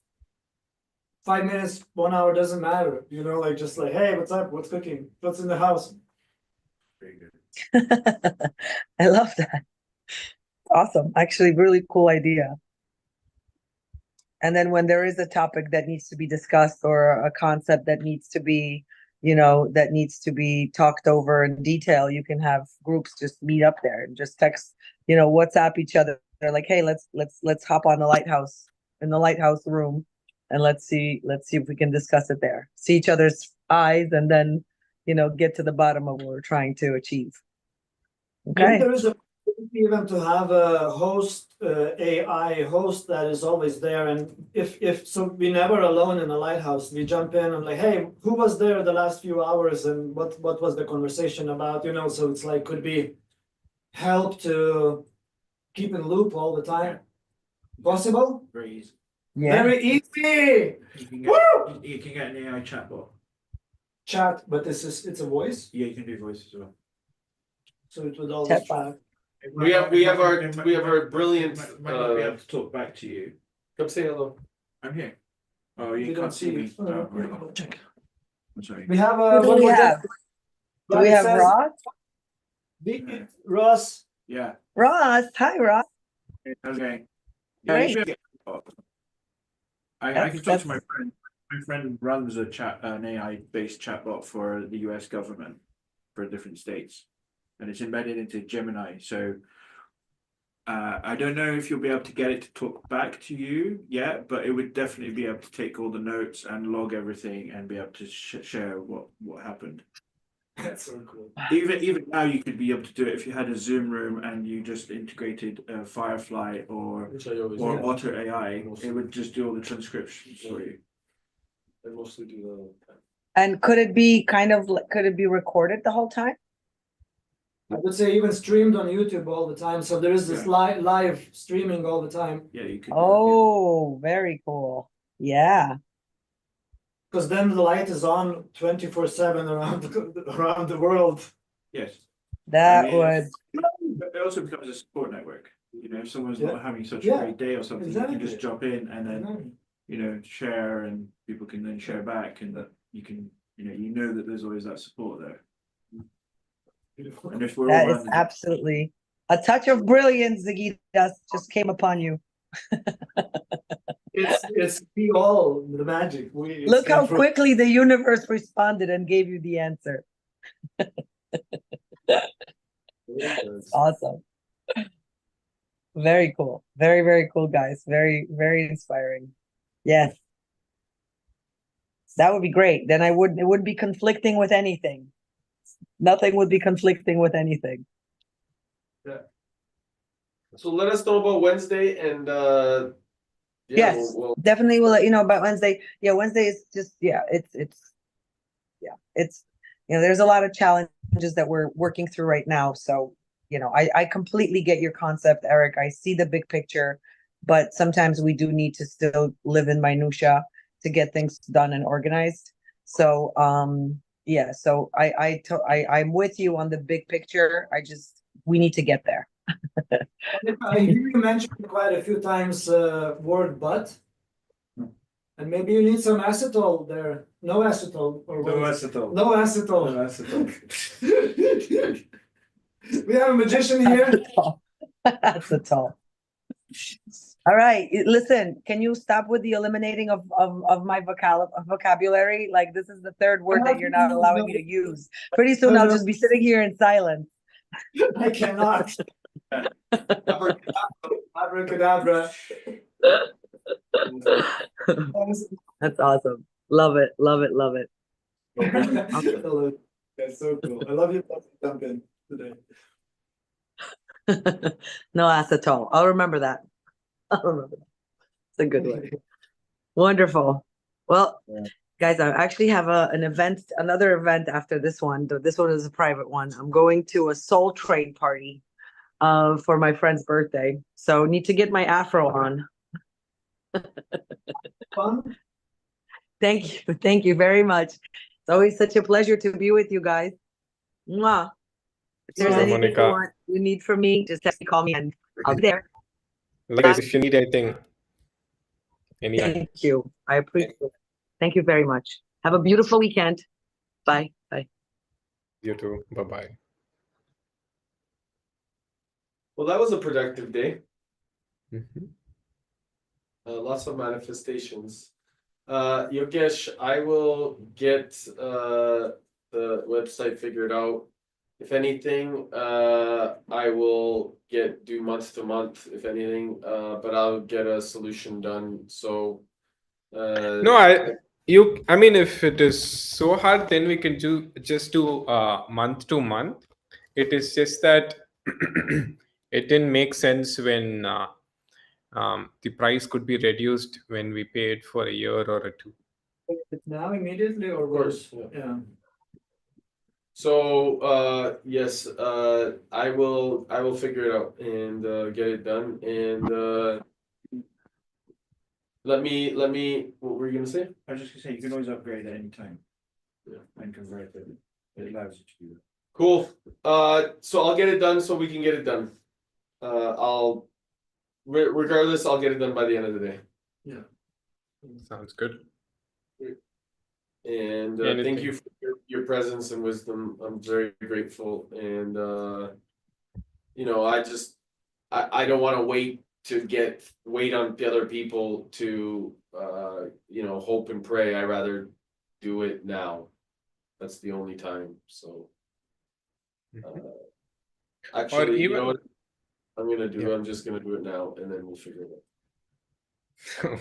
5 minutes, 1 hour, doesn't matter. Like just like, hey, what's up? What's cooking? What's in the house? Very good. I love that. Awesome. Actually, really cool idea. And then when there is a topic that needs to be discussed or a concept that needs to be that needs to be talked over in detail, you can have groups just meet up there and just text, WhatsApp each other. They're like, hey, let's hop on the Lighthouse in the Lighthouse room and let's see if we can discuss it there. See each other's eyes and then, get to the bottom of what we're trying to achieve. Maybe Okay. there is a even to have a host, AI host that is always there, and if so, we never alone in a lighthouse. We jump in and like, hey, who was there the last few hours, and what was the conversation about? So it's like could be help to keep in loop all the time. Possible? Very easy. Yeah. Very easy. You can get an AI chatbot. Chat, but it's a voice, Yeah, you can do voice as well. so it would always Chatbot. track. We have our brilliant. Might not be able to talk back to you. Come say hello. I'm here. Oh, you We don't can't see me. you. Oh, right. I'm sorry. We have Who do what we was have? that? Do we It have says- Ross? Ross. Yeah. Ross, hi Ross. Okay. Great. You should get- I can talk to my friend. My friend runs an AI-based chatbot for the US government for different states, and it's embedded into Gemini. So I don't know if you'll be able to get it to talk back to you yet, but it would definitely be able to take all the notes and log everything and be able to share what happened. That's so cool. Even now, you could be able to do it if you had a Zoom room and you just integrated Firefly or Which I always or do. Otter AI. It would just do all the transcriptions for you. I mostly do that all the time. And could it be recorded the whole time? I would say even streamed on YouTube all the time. So there is this live streaming all the time. Yeah, you could. Oh, very cool. Yeah. Because then the light is on 24/7 around the world. Yes. That I mean, would. It also becomes a support network. If someone's Yeah. not having such a Yeah, great day or something, you can just exactly. jump in and then share, and people can then share back, and that you can that there's always that support there. And if we're That all is absolutely a touch of brilliance, Ziggy, just came upon you. It's we all the magic. Look how quickly the universe responded and gave you the answer. Awesome. Very cool. Very, very cool, guys. Very, very inspiring. Yes. That would be great. Then it wouldn't be conflicting with anything. Nothing would be conflicting with anything. Yeah. So let us know about Wednesday and Yes, definitely we'll let you know about Wednesday. Yeah, Wednesday is just it's there's a lot of challenges that we're working through right now. So, I completely get your concept, Eric. I see the big picture, but sometimes we do need to still live in minutia to get things done and organized. So so I'm with you on the big picture. We need to get there. I hear you mentioned quite a few times word but, and maybe you need some acetol there. No acetol or No acetol. No acetol. No acetol. We have a magician here. Acetol. All right, listen. Can you stop with the eliminating of my vocabulary? Like this is the third word that you're not allowing me to use. Pretty soon I'll just be sitting here in silence. I cannot. Abracadabra. That's awesome. Love it. Love it. Love it. That's so cool. I love you jump in today. No acetol. I'll remember that. It's a good one. Wonderful. Well, guys, I actually have another event after this one. This one is a private one. I'm going to a soul train party for my friend's birthday. So need to get my afro on. Fun. Thank you. Thank you very much. It's always such a pleasure to be with you guys. Mwah. If there's anything you need from me, just text me, call me, and I'll be there. Guys, if you need anything, anytime. Thank you. I appreciate it. Thank you very much. Have a beautiful weekend. Bye. Bye. You too. Bye-bye. Well, that was a productive day. Mm-hmm. Lots of manifestations. Yogesh, I will get the website figured out. If anything, I will do month to month, if anything, but I'll get a solution done. So No, I mean, if it is so hard, then we can just do month to month. It is just that it didn't make sense when the price could be reduced when we paid for a year or a two. It's now immediately or Of course, worse? yeah. Yeah. So yes, I will figure it out and get it done. And let me what were you gonna say? I was just gonna say, you can always upgrade at any time. Yeah. And convert it. It allows you to do that. Cool. So I'll get it done so we can get it done. I'll regardless, I'll get it done by the end of the day. Sounds good. And thank you for your presence and wisdom. I'm very grateful. And you know, I don't want to wait on the other people to you know, hope and pray. I rather do it now. That's the only time. So actually, you know what I'm gonna do? Yeah. I'm just gonna do it now, and then we'll figure it out.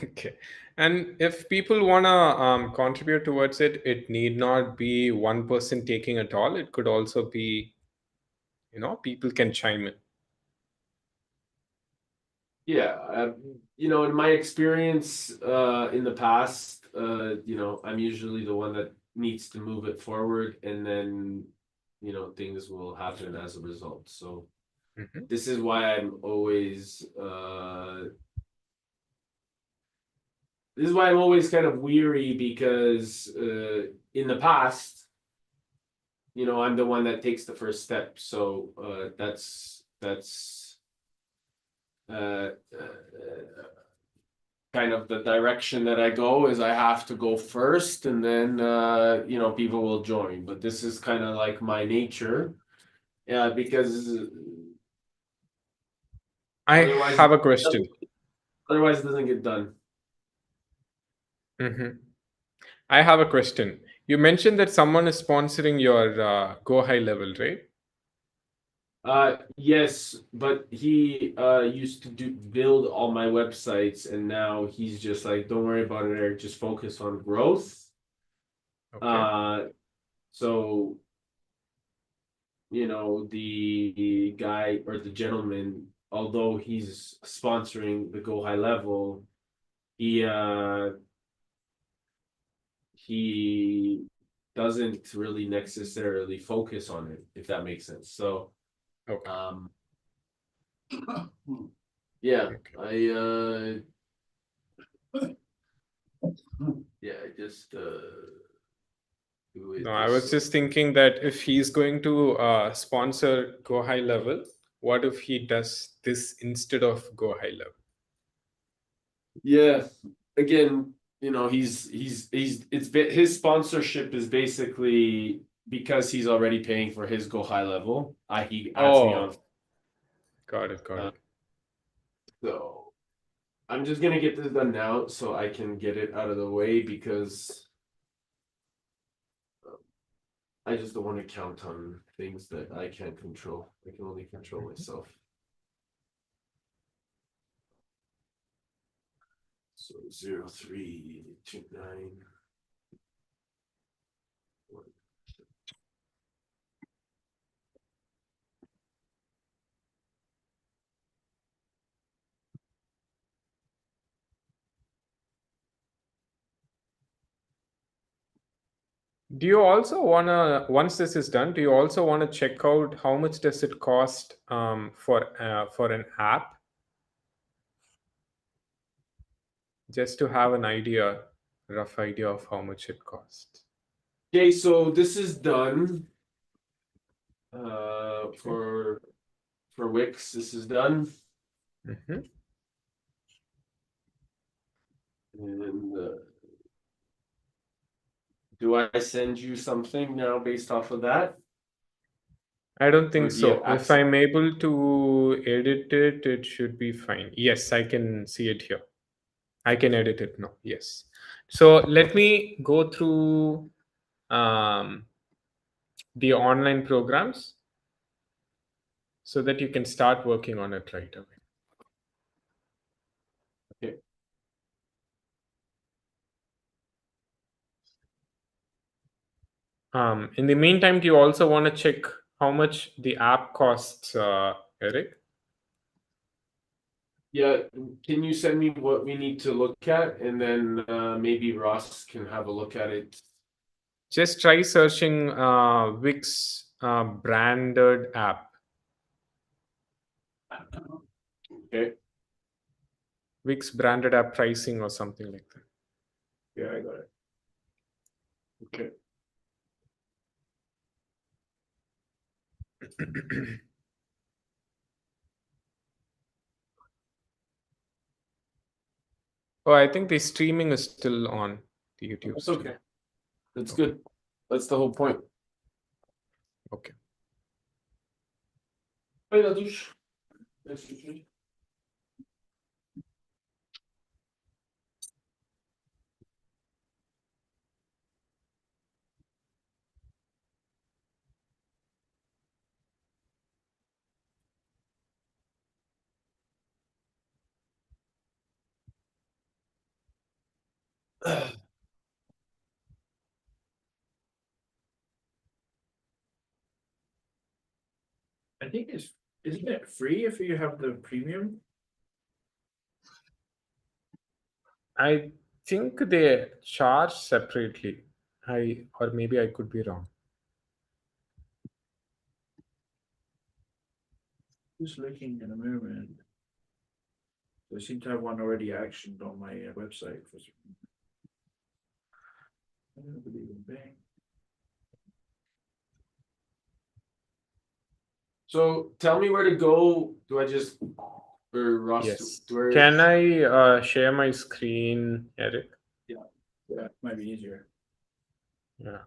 Okay. And if people want to contribute towards it, it need not be one person taking it all. It could also be, you know, people can chime in. Yeah, you know, in my experience in the past, you know, I'm usually the one that needs to move it forward, and then, you know, things will happen as a result. So this is why I'm always kind of weary, because in the past, you know, I'm the one that takes the first step. So that's kind of the direction that I go, is I have to go first, and then you know, people will join. But this is kind of like my nature, yeah, because I otherwise have a question. it doesn't get done. I have a question. You mentioned that someone is sponsoring your Go High level, right? Yes, but he used to build all my websites, and now he's just like, don't worry about it, Eric, just focus on growth. Okay. So you know, the guy or the gentleman, although he's sponsoring the Go High level, he doesn't really necessarily focus on it, if that makes sense. So yeah, I just do it. No, I was just thinking that if he's going to sponsor Go High level, what if he does this instead of Go High level? Yeah, again, you know, his sponsorship is basically because he's already paying for his Go High level. He adds me on. Got it. So I'm just gonna get this done now so I can get it out of the way, because I just don't want to count on things that I can't control. I can only control myself. So 0329. Do you also want to, once this is done, do you also want to check out how much does it cost for an app? Just to have an idea, rough idea of how much it costs. Okay, so this is done. For Wix, this is done. And do I send you something now based off of that? I don't think Or do you have so. If access? I'm able to edit it, it should be fine. Yes, I can see it here. I can edit it now. Yes. So let me go through the online programs so that you can start working on it right away. Okay. In the meantime, do you also want to check how much the app costs, Eric? Yeah, can you send me what we need to look at, and then maybe Ross can have a look at it. Just try searching Wix branded app. Okay. Wix branded app pricing or something like that. Yeah, I got it. Okay. Oh, I think the streaming is still on the YouTube. That's stream. okay. That's good. That's the whole point. Okay. Bye, Ladush. Nice to meet you. I think isn't it free if you have the premium? I think they charge separately. Or maybe I could be wrong. Just looking in a moment. I seem to have one already actioned on my website for some. I don't believe in Bing. So tell me where to go. Do I just or Ross? Yes. Where? Can I share my screen, Eric? Yeah, might be easier. Yeah.